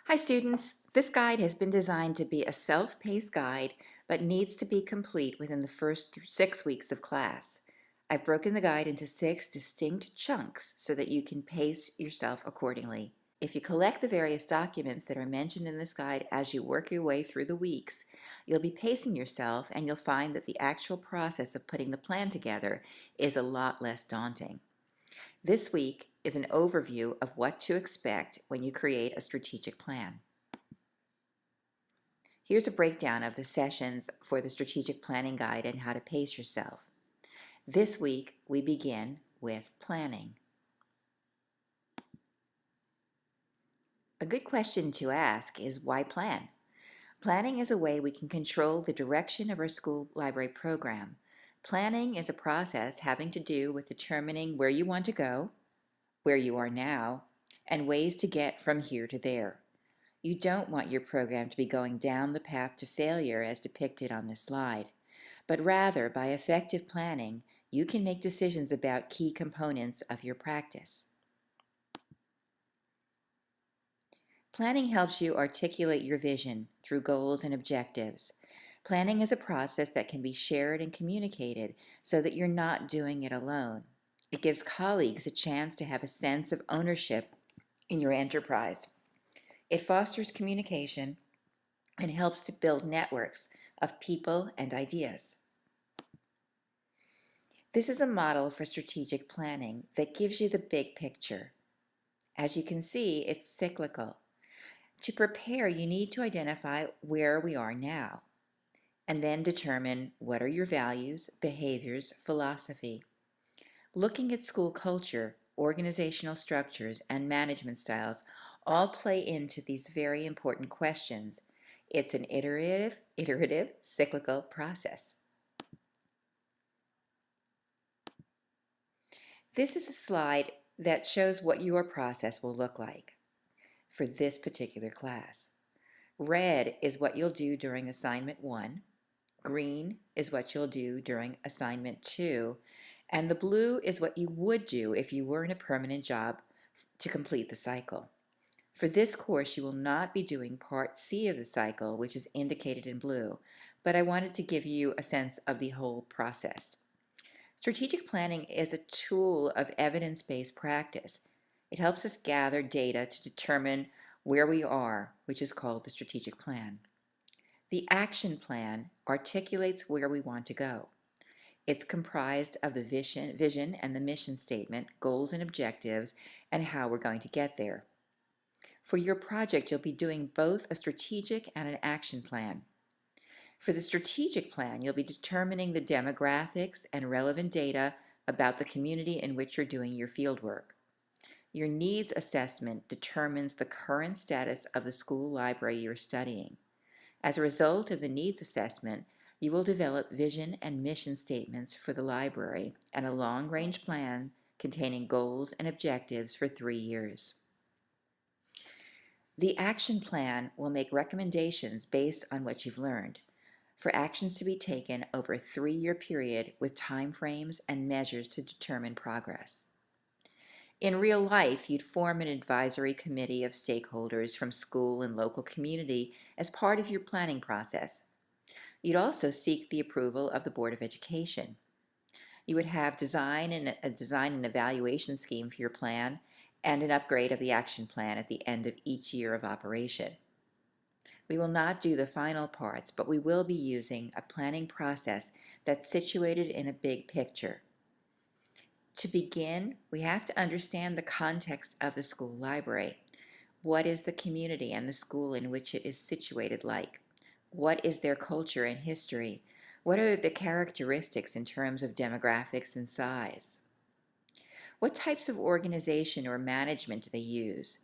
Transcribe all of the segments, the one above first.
Hi students, this guide has been designed to be a self-paced guide but needs to be complete within the first 6 weeks of class. I've broken the guide into 6 distinct chunks so that you can pace yourself accordingly. If you collect the various documents that are mentioned in this guide as you work your way through the weeks, you'll be pacing yourself and you'll find that the actual process of putting the plan together is a lot less daunting. This week is an overview of what to expect when you create a strategic plan. Here's a breakdown of the sessions for the Strategic Planning Guide and how to pace yourself. This week, we begin with planning. A good question to ask is, why plan? Planning is a way we can control the direction of our school library program. Planning is a process having to do with determining where you want to go, where you are now, and ways to get from here to there. You don't want your program to be going down the path to failure as depicted on this slide, but rather, by effective planning, you can make decisions about key components of your practice. Planning helps you articulate your vision through goals and objectives. Planning is a process that can be shared and communicated so that you're not doing it alone. It gives colleagues a chance to have a sense of ownership in your enterprise. It fosters communication and helps to build networks of people and ideas. This is a model for strategic planning that gives you the big picture. As you can see, it's cyclical. To prepare, you need to identify where we are now, and then determine what are your values, behaviors, philosophy. Looking at school culture, organizational structures, and management styles all play into these very important questions. It's an iterative, cyclical process. This is a slide that shows what your process will look like for this particular class. Red is what you'll do during assignment 1, green is what you'll do during assignment 2, and the blue is what you would do if you were in a permanent job to complete the cycle. For this course, you will not be doing part C of the cycle, which is indicated in blue, but I wanted to give you a sense of the whole process. Strategic planning is a tool of evidence-based practice. It helps us gather data to determine where we are, which is called the strategic plan. The action plan articulates where we want to go. It's comprised of the vision and the mission statement, goals and objectives, and how we're going to get there. For your project, you'll be doing both a strategic and an action plan. For the strategic plan, you'll be determining the demographics and relevant data about the community in which you're doing your fieldwork. Your needs assessment determines the current status of the school library you're studying. As a result of the needs assessment, you will develop vision and mission statements for the library and a long-range plan containing goals and objectives for 3 years. The action plan will make recommendations based on what you've learned, for actions to be taken over a 3-year period with timeframes and measures to determine progress. In real life, you'd form an advisory committee of stakeholders from school and local community as part of your planning process. You'd also seek the approval of the Board of Education. You would have a design and evaluation scheme for your plan and an upgrade of the action plan at the end of each year of operation. We will not do the final parts, but we will be using a planning process that's situated in a big picture. To begin, we have to understand the context of the school library. What is the community and the school in which it is situated like? What is their culture and history? What are the characteristics in terms of demographics and size? What types of organization or management do they use?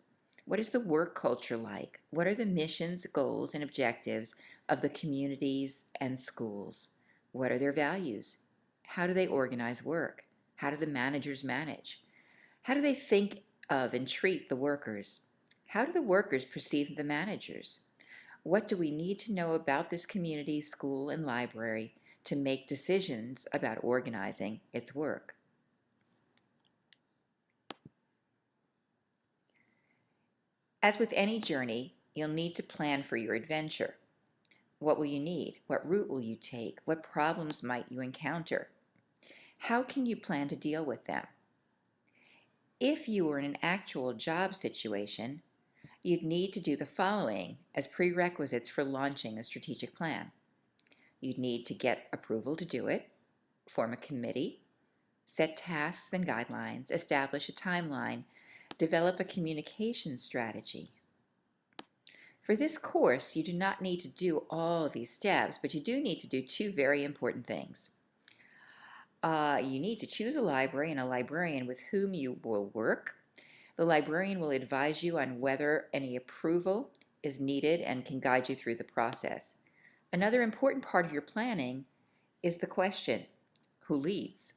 What is the work culture like? What are the missions, goals, and objectives of the communities and schools? What are their values? How do they organize work? How do the managers manage? How do they think of and treat the workers? How do the workers perceive the managers? What do we need to know about this community, school, and library to make decisions about organizing its work? As with any journey, You'll need to plan for your adventure. What will you need? What route will you take? What problems might you encounter? How can you plan to deal with them? If you were in an actual job situation, you'd need to do the following as prerequisites for launching a strategic plan. You'd need to get approval to do it, form a committee, set tasks and guidelines, establish a timeline, develop a communication strategy. For this course, you do not need to do all of these steps, but you do need to do two very important things. You need to choose a library and a librarian with whom you will work. The librarian will advise you on whether any approval is needed and can guide you through the process. Another important part of your planning is the question, who leads?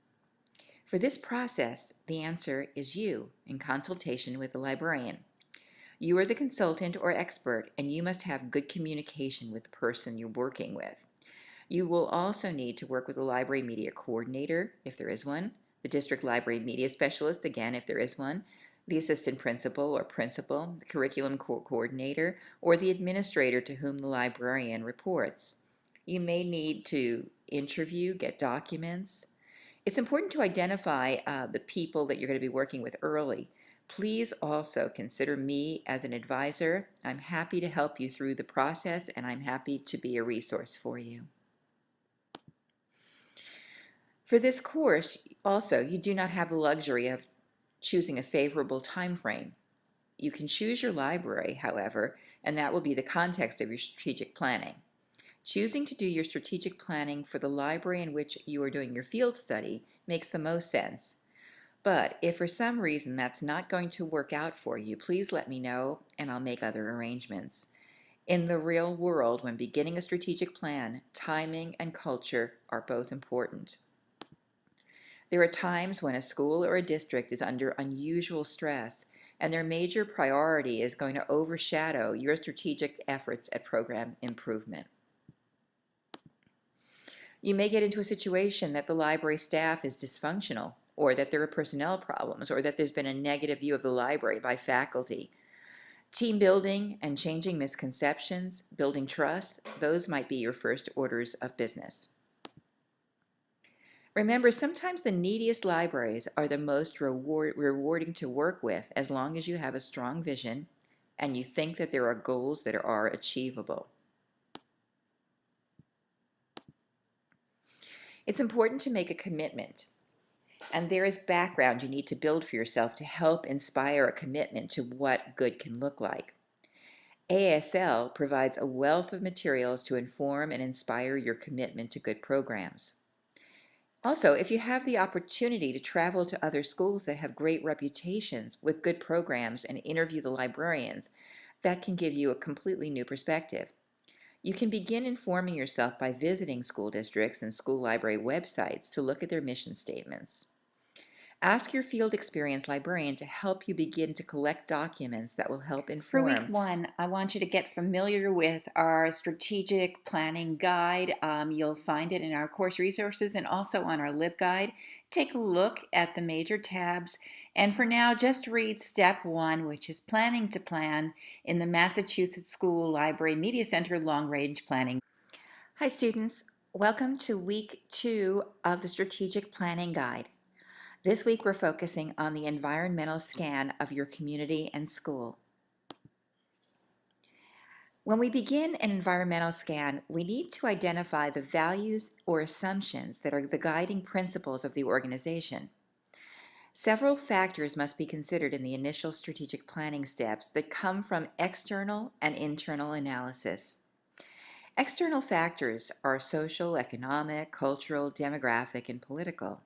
For this process, the answer is you in consultation with the librarian. You are the consultant or expert, and you must have good communication with the person you're working with. You will also need to work with a library media coordinator, if there is one, the district library media specialist, again, if there is one, the assistant principal or principal, the curriculum coordinator, or the administrator to whom the librarian reports. You may need to interview, get documents. It's important to identify the people that you're going to be working with early. Please also consider me as an advisor. I'm happy to help you through the process, and I'm happy to be a resource for you. For this course, also, you do not have the luxury of choosing a favorable time frame. You can choose your library, however, and that will be the context of your strategic planning. Choosing to do your strategic planning for the library in which you are doing your field study makes the most sense. But if for some reason that's not going to work out for you, please let me know and I'll make other arrangements. In the real world, when beginning a strategic plan, timing and culture are both important. There are times when a school or a district is under unusual stress, and their major priority is going to overshadow your strategic efforts at program improvement. You may get into a situation that the library staff is dysfunctional, or that there are personnel problems, or that there's been a negative view of the library by faculty. Team building and changing misconceptions, building trust, those might be your first orders of business. Remember, sometimes the neediest libraries are the most rewarding to work with as long as you have a strong vision and you think that there are goals that are achievable. It's important to make a commitment, and there is background you need to build for yourself to help inspire a commitment to what good can look like. ASL provides a wealth of materials to inform and inspire your commitment to good programs. Also, if you have the opportunity to travel to other schools that have great reputations with good programs and interview the librarians, that can give you a completely new perspective. You can begin informing yourself by visiting school districts and school library websites to look at their mission statements. Ask your field experienced librarian to help you begin to collect documents that will help inform. For week one, I want you to get familiar with our strategic planning guide. You'll find it in our course resources and also on our LibGuide. Take a look at the major tabs. And for now, just read step 1, which is planning to plan in the Massachusetts School Library Media Center Long Range Planning. Hi students, welcome to week 2 of the Strategic Planning Guide. This week we're focusing on the environmental scan of your community and school. When we begin an environmental scan, we need to identify the values or assumptions that are the guiding principles of the organization. Several factors must be considered in the initial strategic planning steps that come from external and internal analysis. External factors are social, economic, cultural, demographic, and political.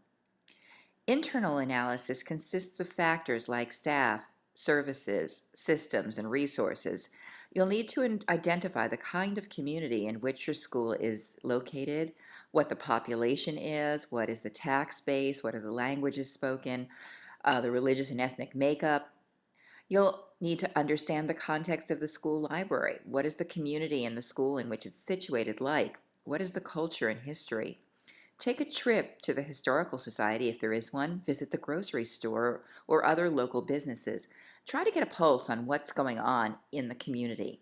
Internal analysis consists of factors like staff, services, systems, and resources. You'll need to identify the kind of community in which your school is located, what the population is, what is the tax base, what are the languages spoken, the religious and ethnic makeup. You'll need to understand the context of the school library. What is the community and the school in which it's situated like? What is the culture and history? Take a trip to the Historical Society if there is one, visit the grocery store or other local businesses. Try to get a pulse on what's going on in the community.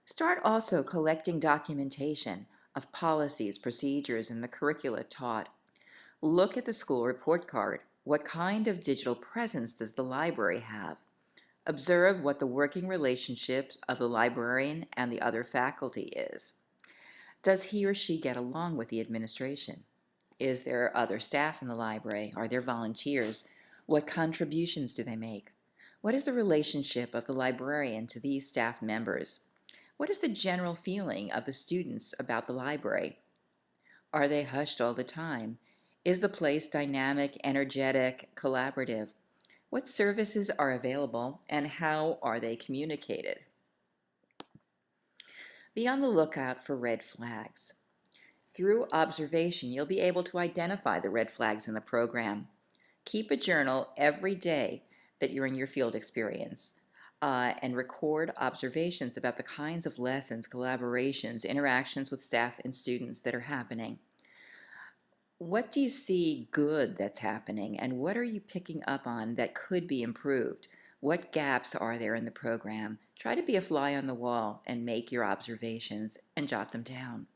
Start also collecting documentation of policies, procedures, and the curricula taught. Look at the school report card. What kind of digital presence does the library have? Observe what the working relationships of the librarian and the other faculty is. Does he or she get along with the administration? Is there other staff in the library? Are there volunteers? What contributions do they make? What is the relationship of the librarian to these staff members? What is the general feeling of the students about the library? Are they hushed all the time? Is the place dynamic, energetic, collaborative? What services are available and how are they communicated? Be on the lookout for red flags. Through observation, you'll be able to identify the red flags in the program. Keep a journal every day that you're in your field experience and record observations about the kinds of lessons, collaborations, interactions with staff and students that are happening. What do you see good that's happening, and what are you picking up on that could be improved? What gaps are there in the program? Try to be a fly on the wall and make your observations and jot them down.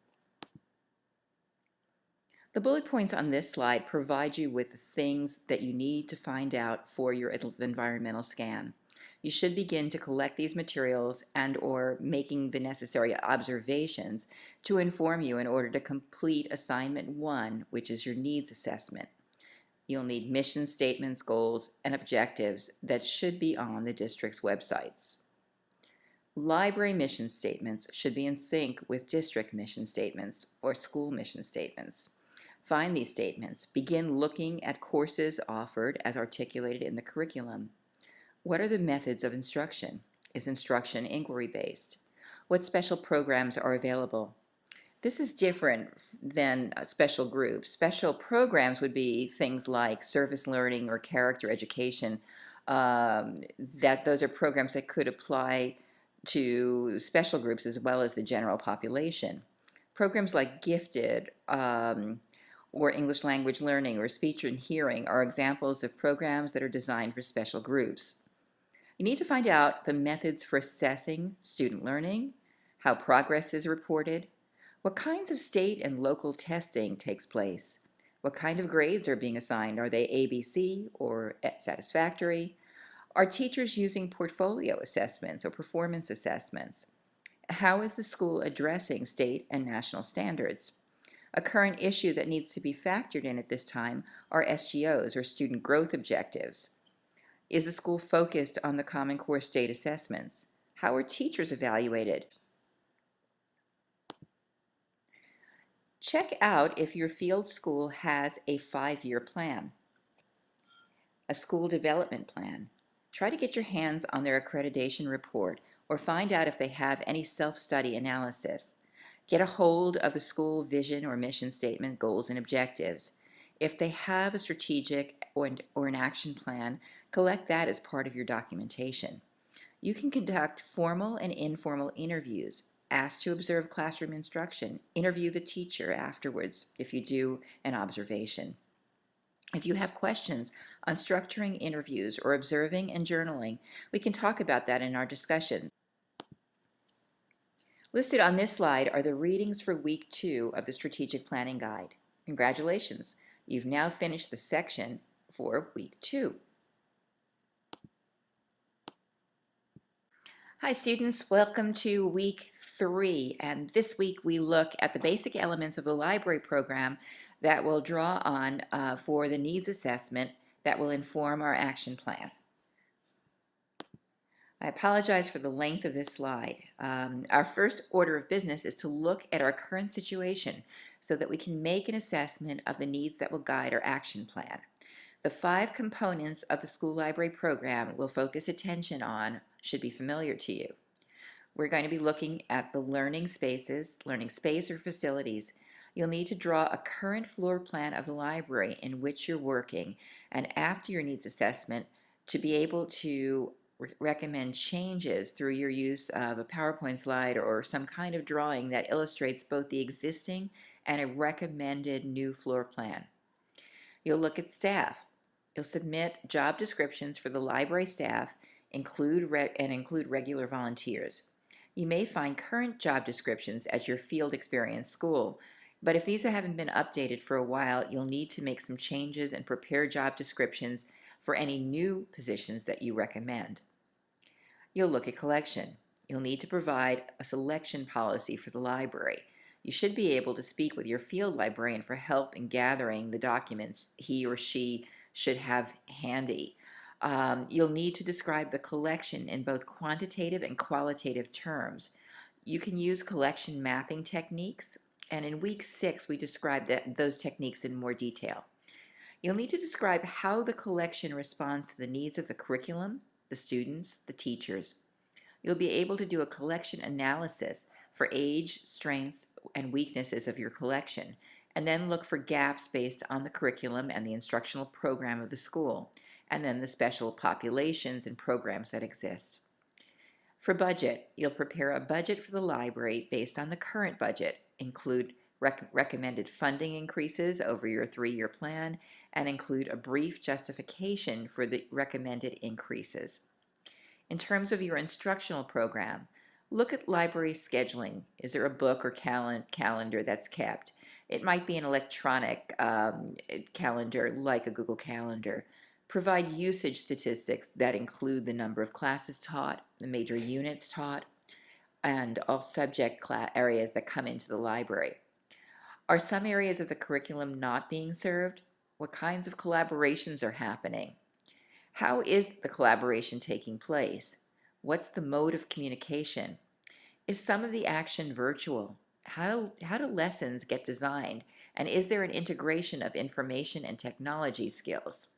The bullet points on this slide provide you with the things that you need to find out for your environmental scan. You should begin to collect these materials and or making the necessary observations to inform you in order to complete assignment 1, which is your needs assessment. You'll need mission statements, goals, and objectives that should be on the district's websites. Library mission statements should be in sync with district mission statements or school mission statements. Find these statements. Begin looking at courses offered as articulated in the curriculum. What are the methods of instruction? Is instruction inquiry-based? What special programs are available? This is different than special groups. Special programs would be things like service learning or character education. Those are programs that could apply to special groups as well as the general population. Programs like Gifted or English language learning or speech and hearing are examples of programs that are designed for special groups. You need to find out the methods for assessing student learning, how progress is reported, what kinds of state and local testing takes place, what kind of grades are being assigned. Are they ABC or satisfactory? Are teachers using portfolio assessments or performance assessments? How is the school addressing state and national standards? A current issue that needs to be factored in at this time are SGOs, or student growth objectives. Is the school focused on the Common Core state assessments? How are teachers evaluated? Check out if your field school has a 5-year plan, a school development plan. Try to get your hands on their accreditation report or find out if they have any self-study analysis. Get a hold of the school vision or mission statement, goals, and objectives. If they have a strategic or an action plan, collect that as part of your documentation. You can conduct formal and informal interviews, ask to observe classroom instruction, interview the teacher afterwards if you do an observation. If you have questions on structuring interviews or observing and journaling, we can talk about that in our discussions. Listed on this slide are the readings for week 2 of the Strategic Planning Guide. Congratulations, you've now finished the section for week 2. Hi students, welcome to week 3, and this week we look at the basic elements of the library program that we'll draw on for the needs assessment that will inform our action plan. I apologize for the length of this slide. Our first order of business is to look at our current situation so that we can make an assessment of the needs that will guide our action plan. The 5 components of the school library program we'll focus attention on should be familiar to you. We're going to be looking at the learning spaces, learning space or facilities. You'll need to draw a current floor plan of the library in which you're working, and after your needs assessment, to be able to recommend changes through your use of a PowerPoint slide or some kind of drawing that illustrates both the existing and a recommended new floor plan. You'll look at staff. You'll submit job descriptions for the library staff, include regular volunteers. You may find current job descriptions at your field experience school, but if these haven't been updated for a while, you'll need to make some changes and prepare job descriptions for any new positions that you recommend. You'll look at collection. You'll need to provide a selection policy for the library. You should be able to speak with your field librarian for help in gathering the documents he or she should have handy. You'll need to describe the collection in both quantitative and qualitative terms. You can use collection mapping techniques, and in week 6 we described those techniques in more detail. You'll need to describe how the collection responds to the needs of the curriculum, the students, the teachers. You'll be able to do a collection analysis for age, strengths, and weaknesses of your collection, and then look for gaps based on the curriculum and the instructional program of the school, and then the special populations and programs that exist. For budget, you'll prepare a budget for the library based on the current budget, include recommended funding increases over your 3-year plan, and include a brief justification for the recommended increases. In terms of your instructional program, look at library scheduling. Is there a book or calendar that's kept? It might be an electronic calendar like a Google Calendar. Provide usage statistics that include the number of classes taught, the major units taught, and all subject areas that come into the library. Are some areas of the curriculum not being served? What kinds of collaborations are happening? How is the collaboration taking place? What's the mode of communication? Is some of the action virtual? How do lessons get designed? And is there an integration of information and technology skills?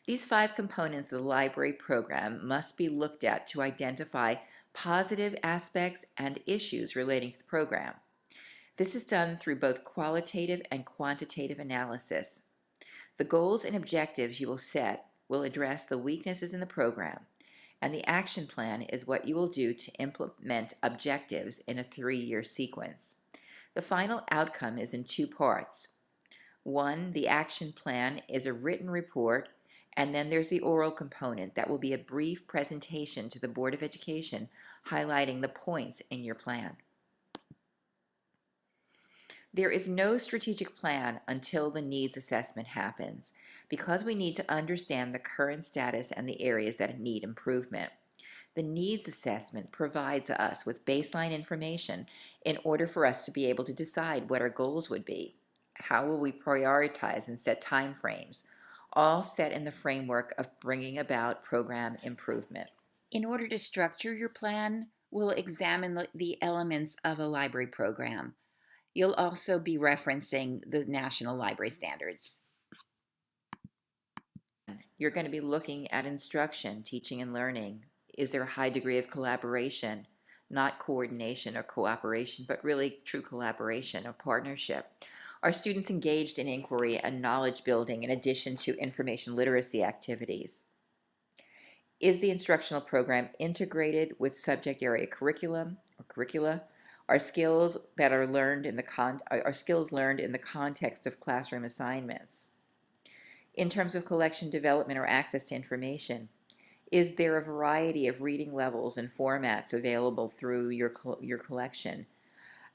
These 5 components of the library program must be looked at to identify positive aspects and issues relating to the program. This is done through both qualitative and quantitative analysis. The goals and objectives you will set will address the weaknesses in the program, and the action plan is what you will do to implement objectives in a 3-year sequence. The final outcome is in 2 parts. 1, the action plan is a written report, and then there's the oral component that will be a brief presentation to the Board of Education highlighting the points in your plan. There is no strategic plan until the needs assessment happens, because we need to understand the current status and the areas that need improvement. The needs assessment provides us with baseline information in order for us to be able to decide what our goals would be. How will we prioritize and set time frames, all set in the framework of bringing about program improvement. In order to structure your plan, we'll examine the elements of a library program. You'll also be referencing the National Library Standards. You're going to be looking at instruction, teaching, and learning. Is there a high degree of collaboration? Not coordination or cooperation, but really true collaboration or partnership. Are students engaged in inquiry and knowledge building in addition to information literacy activities? Is the instructional program integrated with subject area curriculum or curricula? Are skills that are learned in the context of classroom assignments? In terms of collection development or access to information, is there a variety of reading levels and formats available through your collection?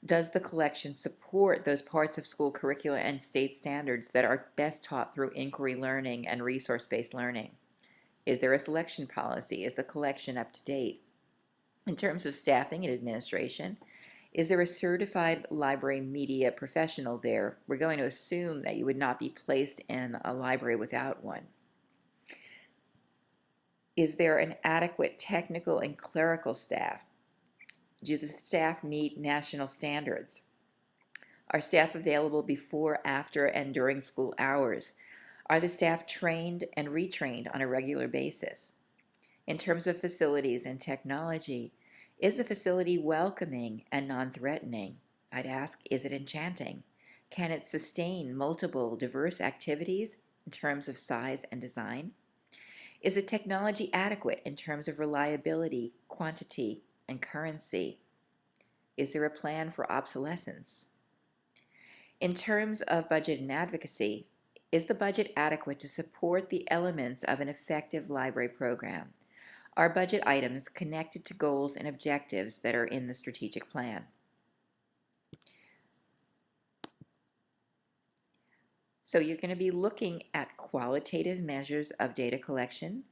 Does the collection support those parts of school curricula and state standards that are best taught through inquiry learning and resource-based learning? Is there a selection policy? Is the collection up to date? In terms of staffing and administration, is there a certified library media professional there? We're going to assume that you would not be placed in a library without one. Is there an adequate technical and clerical staff? Do the staff meet national standards? Are staff available before, after, and during school hours? Are the staff trained and retrained on a regular basis? In terms of facilities and technology, is the facility welcoming and non-threatening? I'd ask, is it enchanting? Can it sustain multiple diverse activities in terms of size and design? Is the technology adequate in terms of reliability, quantity, and currency? Is there a plan for obsolescence? In terms of budget and advocacy, is the budget adequate to support the elements of an effective library program? are budget items connected to goals and objectives that are in the strategic plan. So you're going to be looking at qualitative measures of data collection,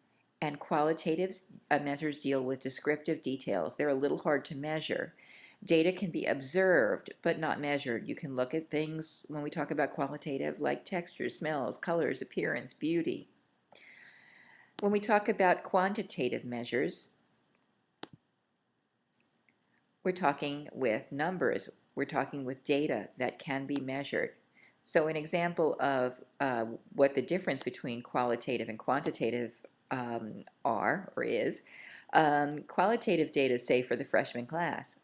and qualitative measures deal with descriptive details. They're a little hard to measure. Data can be observed but not measured. You can look at things when we talk about qualitative like textures, smells, colors, appearance, beauty. When we talk about quantitative measures, we're talking with numbers. We're talking with data that can be measured. So an example of what the difference between qualitative and quantitative are or is, qualitative data, say for the freshman class,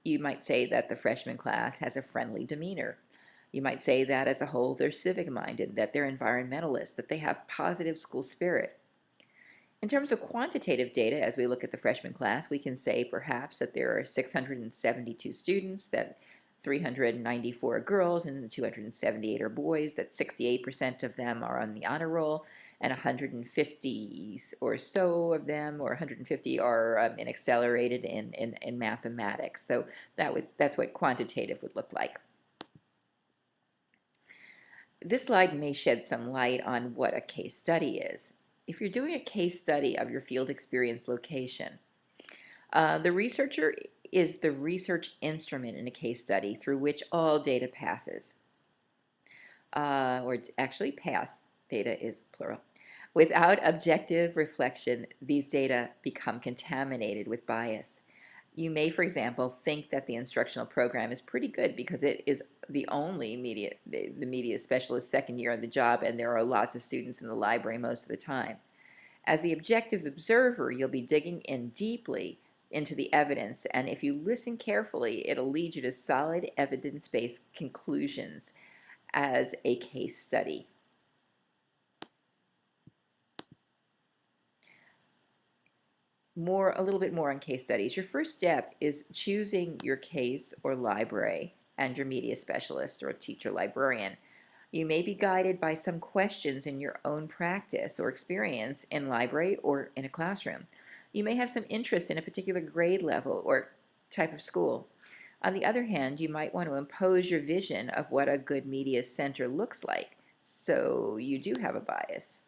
you might say that the freshman class has a friendly demeanor. You might say that as a whole they're civic minded, that they're environmentalists, that they have positive school spirit. In terms of quantitative data, as we look at the freshman class, we can say perhaps that there are 672 students, that 394 are girls and 278 are boys, that 68% of them are on the honor roll, and 150 or so of them, or 150 are in accelerated in mathematics. So that's what quantitative would look like. This slide may shed some light on what a case study is. If you're doing a case study of your field experience location, the researcher is the research instrument in a case study through which all data passes. Or actually pass, data is plural. Without objective reflection, these data become contaminated with bias. You may, for example, think that the instructional program is pretty good because it is the only the media specialist second year on the job, and there are lots of students in the library most of the time. As the objective observer, you'll be digging in deeply into the evidence, and if you listen carefully, it'll lead you to solid evidence-based conclusions as a case study. A little bit more on case studies. Your first step is choosing your case or library and your media specialist or teacher librarian. You may be guided by some questions in your own practice or experience in library or in a classroom. You may have some interest in a particular grade level or type of school. On the other hand, you might want to impose your vision of what a good media center looks like, so you do have a bias.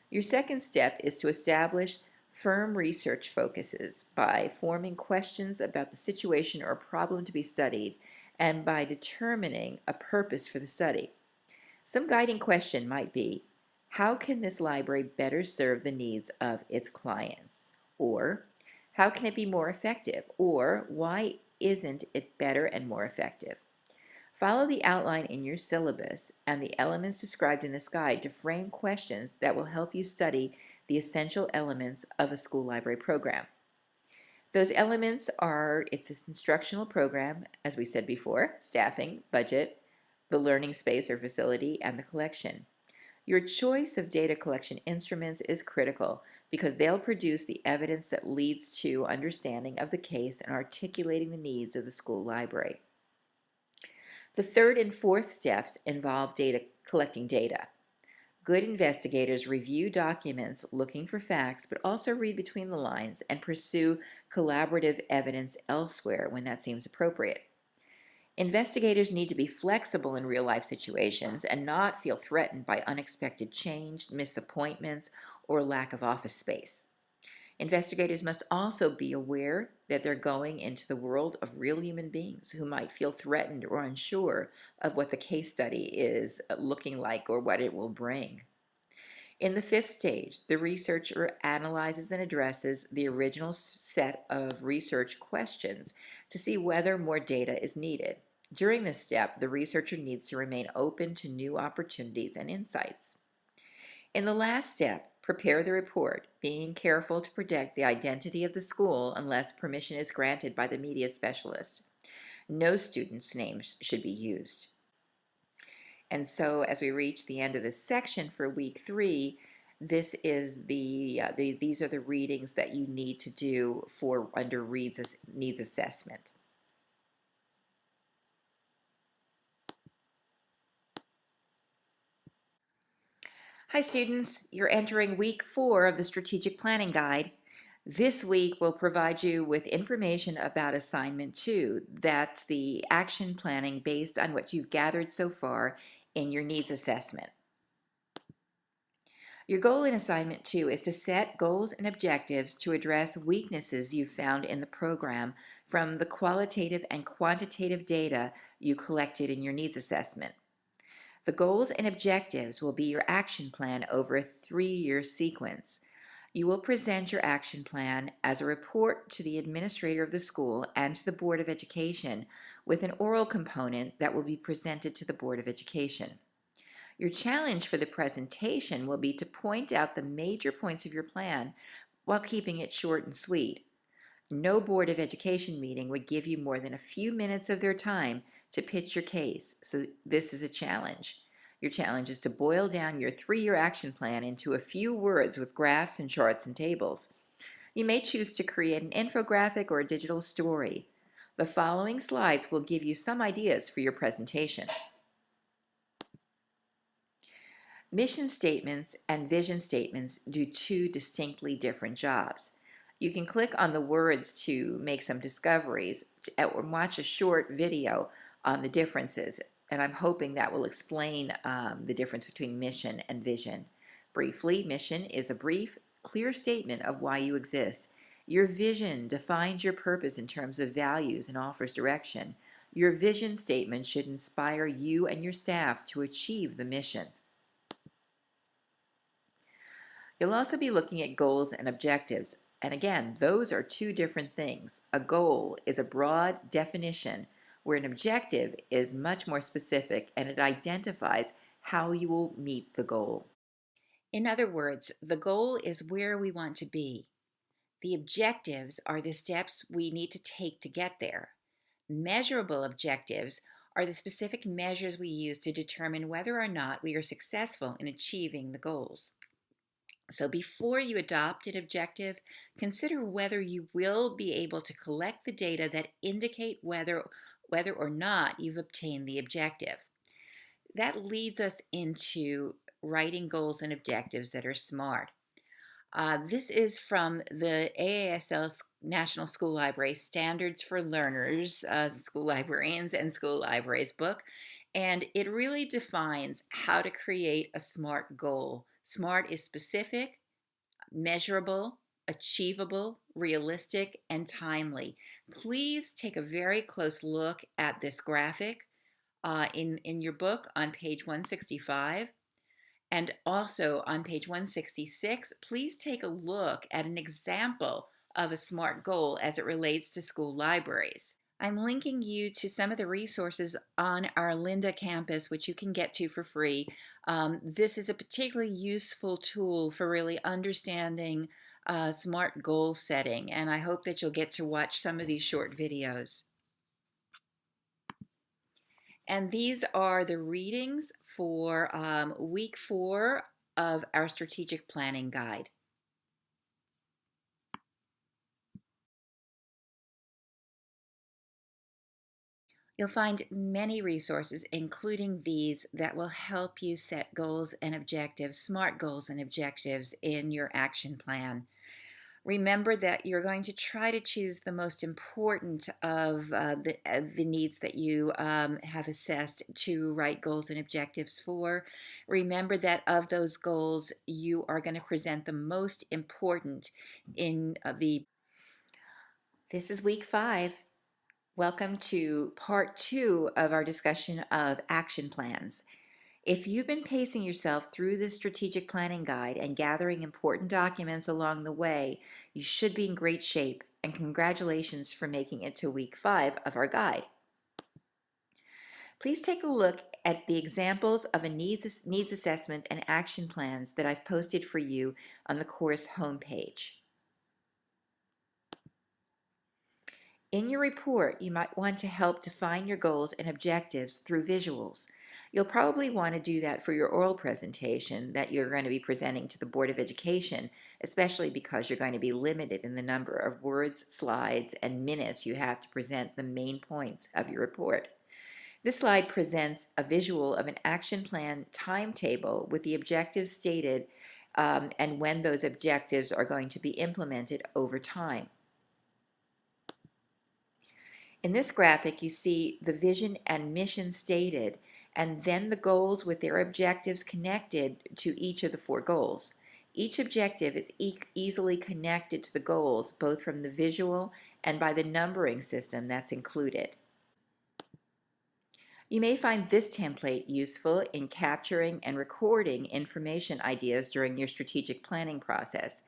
Your second step is to establish firm research focuses by forming questions about the situation or problem to be studied and by determining a purpose for the study. Some guiding question might be, how can this library better serve the needs of its clients? Or, how can it be more effective? Or, why isn't it better and more effective? Follow the outline in your syllabus and the elements described in this guide to frame questions that will help you study the essential elements of a school library program. Those elements are its instructional program, as we said before, staffing, budget, the learning space or facility, and the collection. Your choice of data collection instruments is critical because they'll produce the evidence that leads to understanding of the case and articulating the needs of the school library. The third and fourth steps involve collecting data. Good investigators review documents looking for facts, but also read between the lines and pursue collaborative evidence elsewhere when that seems appropriate. Investigators need to be flexible in real-life situations and not feel threatened by unexpected change, disappointments, or lack of office space. Investigators must also be aware that they're going into the world of real human beings who might feel threatened or unsure of what the case study is looking like or what it will bring. In the fifth stage, the researcher analyzes and addresses the original set of research questions to see whether more data is needed. During this step, the researcher needs to remain open to new opportunities and insights. In the last step, prepare the report, being careful to protect the identity of the school unless permission is granted by the media specialist. No student's names should be used. And so as we reach the end of this section for week 3, this is these are the readings that you need to do for under needs assessment. Hi students, you're entering week 4 of the Strategic Planning Guide. This week we'll provide you with information about Assignment 2. That's the action planning based on what you've gathered so far in your needs assessment. Your goal in Assignment 2 is to set goals and objectives to address weaknesses you found in the program from the qualitative and quantitative data you collected in your needs assessment. The goals and objectives will be your action plan over a 3-year sequence. You will present your action plan as a report to the administrator of the school and to the Board of Education, with an oral component that will be presented to the Board of Education. Your challenge for the presentation will be to point out the major points of your plan while keeping it short and sweet. No Board of Education meeting would give you more than a few minutes of their time to pitch your case, so this is a challenge. Your challenge is to boil down your 3-year action plan into a few words with graphs and charts and tables. You may choose to create an infographic or a digital story. The following slides will give you some ideas for your presentation. Mission statements and vision statements do 2 distinctly different jobs. You can click on the words to make some discoveries or watch a short video on the differences, and I'm hoping that will explain the difference between mission and vision. Briefly, mission is a brief, clear statement of why you exist. Your vision defines your purpose in terms of values and offers direction. Your vision statement should inspire you and your staff to achieve the mission. You'll also be looking at goals and objectives. And again, those are 2 different things. A goal is a broad definition, where an objective is much more specific and it identifies how you will meet the goal. In other words, the goal is where we want to be. The objectives are the steps we need to take to get there. Measurable objectives are the specific measures we use to determine whether or not we are successful in achieving the goals. So before you adopt an objective, consider whether you will be able to collect the data that indicate whether or not you've obtained the objective. That leads us into writing goals and objectives that are SMART. This is from the AASL National School Library Standards for Learners, School Librarians and School Libraries book, and it really defines how to create a SMART goal. SMART is specific, measurable, achievable, realistic, and timely. Please take a very close look at this graphic in your book on page 165. And also on page 166, please take a look at an example of a SMART goal as it relates to school libraries. I'm linking you to some of the resources on our Lynda campus, which you can get to for free. This is a particularly useful tool for really understanding SMART goal setting, and I hope that you'll get to watch some of these short videos. And these are the readings for week 4 of our strategic planning guide. You'll find many resources, including these, that will help you set goals and objectives, SMART goals and objectives in your action plan. Remember that you're going to try to choose the most important of the needs that you have assessed to write goals and objectives for. Remember that of those goals, you are going to present the most important in the... This is week 5. Welcome to part 2 of our discussion of action plans. If you've been pacing yourself through this strategic planning guide and gathering important documents along the way, you should be in great shape, and congratulations for making it to week 5 of our guide. Please take a look at the examples of a needs assessment and action plans that I've posted for you on the course homepage. In your report, you might want to help define your goals and objectives through visuals. You'll probably want to do that for your oral presentation that you're going to be presenting to the Board of Education, especially because you're going to be limited in the number of words, slides, and minutes you have to present the main points of your report. This slide presents a visual of an action plan timetable with the objectives stated and when those objectives are going to be implemented over time. In this graphic, you see the vision and mission stated, and then the goals with their objectives connected to each of the four goals. Each objective is easily connected to the goals, both from the visual and by the numbering system that's included. You may find this template useful in capturing and recording information ideas during your strategic planning process.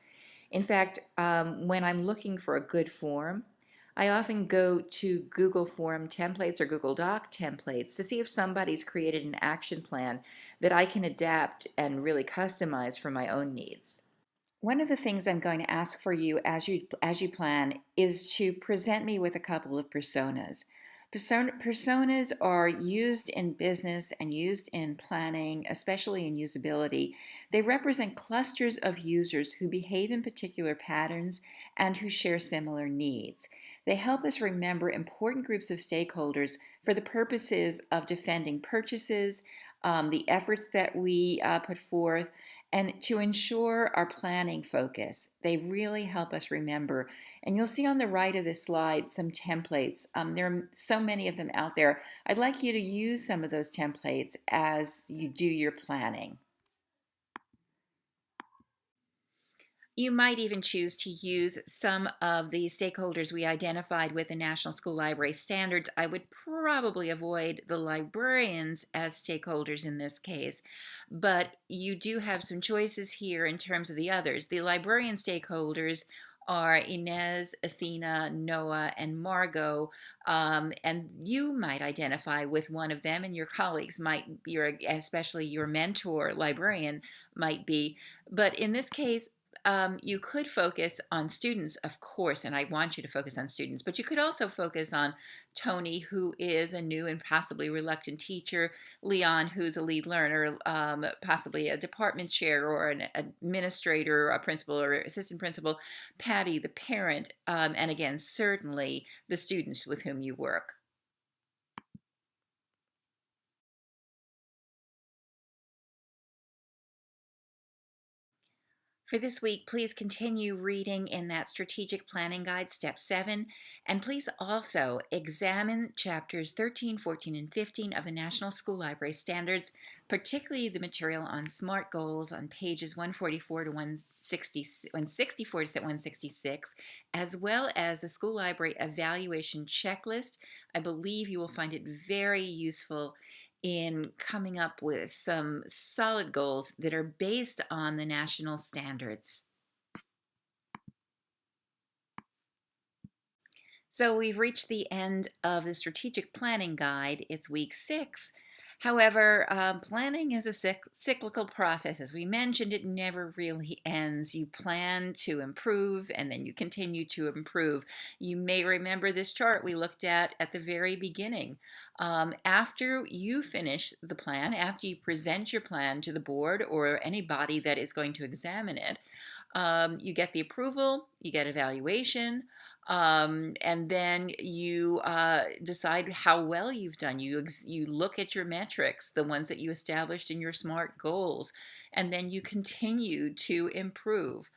In fact, when I'm looking for a good form, I often go to Google Form templates or Google Doc templates to see if somebody's created an action plan that I can adapt and really customize for my own needs. One of the things I'm going to ask for you as you plan is to present me with a couple of personas. Personas are used in business and used in planning, especially in usability. They represent clusters of users who behave in particular patterns and who share similar needs. They help us remember important groups of stakeholders for the purposes of defending purchases, the efforts that we put forth, and to ensure our planning focus. They really help us remember. And you'll see on the right of this slide some templates. There are so many of them out there. I'd like you to use some of those templates as you do your planning. You might even choose to use some of the stakeholders we identified with the National School Library Standards. I would probably avoid the librarians as stakeholders in this case, but you do have some choices here in terms of the others. The librarian stakeholders are Inez, Athena, Noah, and Margot, and you might identify with one of them, and your colleagues might, especially your mentor librarian might be. But in this case, you could focus on students, of course, and I want you to focus on students, but you could also focus on Tony, who is a new and possibly reluctant teacher, Leon, who's a lead learner, possibly a department chair or an administrator, a principal or assistant principal, Patty, the parent, and again, certainly the students with whom you work. For this week, please continue reading in that Strategic Planning Guide, Step 7, and please also examine chapters 13, 14, and 15 of the National School Library Standards, particularly the material on SMART goals on pages 144 to 164 to 166, as well as the School Library Evaluation Checklist. I believe you will find it very useful in coming up with some solid goals that are based on the national standards. So we've reached the end of the strategic planning guide. It's week 6. However, planning is a cyclical process. As we mentioned, it never really ends. You plan to improve and then you continue to improve. You may remember this chart we looked at the very beginning. After you finish the plan, after you present your plan to the board or any body that is going to examine it, you get the approval, you get evaluation, and then you decide how well you've done. You look at your metrics, the ones that you established in your SMART goals, and then you continue to improve.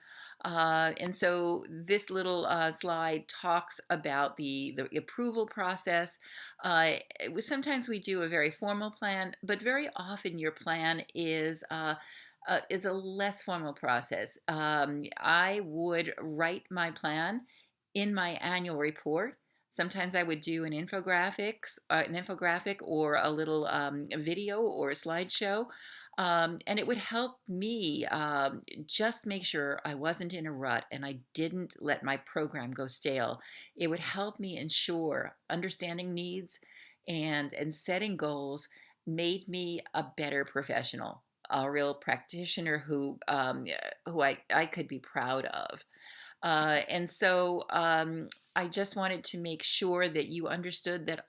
And so this little slide talks about the approval process. Sometimes we do a very formal plan, but very often your plan is a less formal process. I would write my plan in my annual report. Sometimes I would do an infographic or a little video or a slideshow. And it would help me just make sure I wasn't in a rut and I didn't let my program go stale. It would help me ensure understanding needs and setting goals made me a better professional, a real practitioner who I could be proud of. And so I just wanted to make sure that you understood that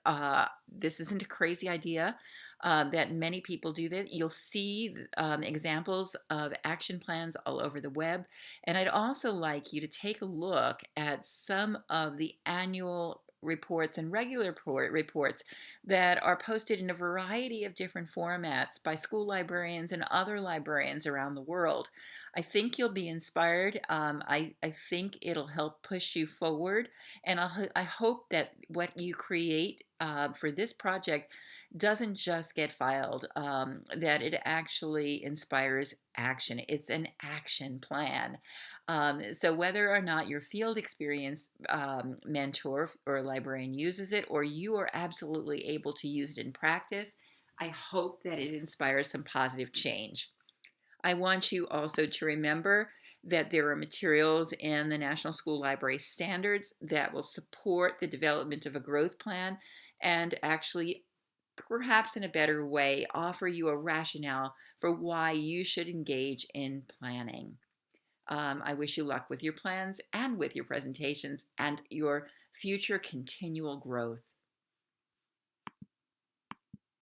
this isn't a crazy idea, that many people do this. You'll see examples of action plans all over the web. And I'd also like you to take a look at some of the annual reports and regular reports that are posted in a variety of different formats by school librarians and other librarians around the world. I think you'll be inspired. I think it'll help push you forward. And I hope that what you create for this project doesn't just get filed, that it actually inspires action. It's an action plan. So, whether or not your field experience mentor or librarian uses it, or you are absolutely able to use it in practice, I hope that it inspires some positive change. I want you also to remember that there are materials in the National School Library Standards that will support the development of a growth plan and actually, perhaps in a better way, offer you a rationale for why you should engage in planning. I wish you luck with your plans and with your presentations and your future continual growth.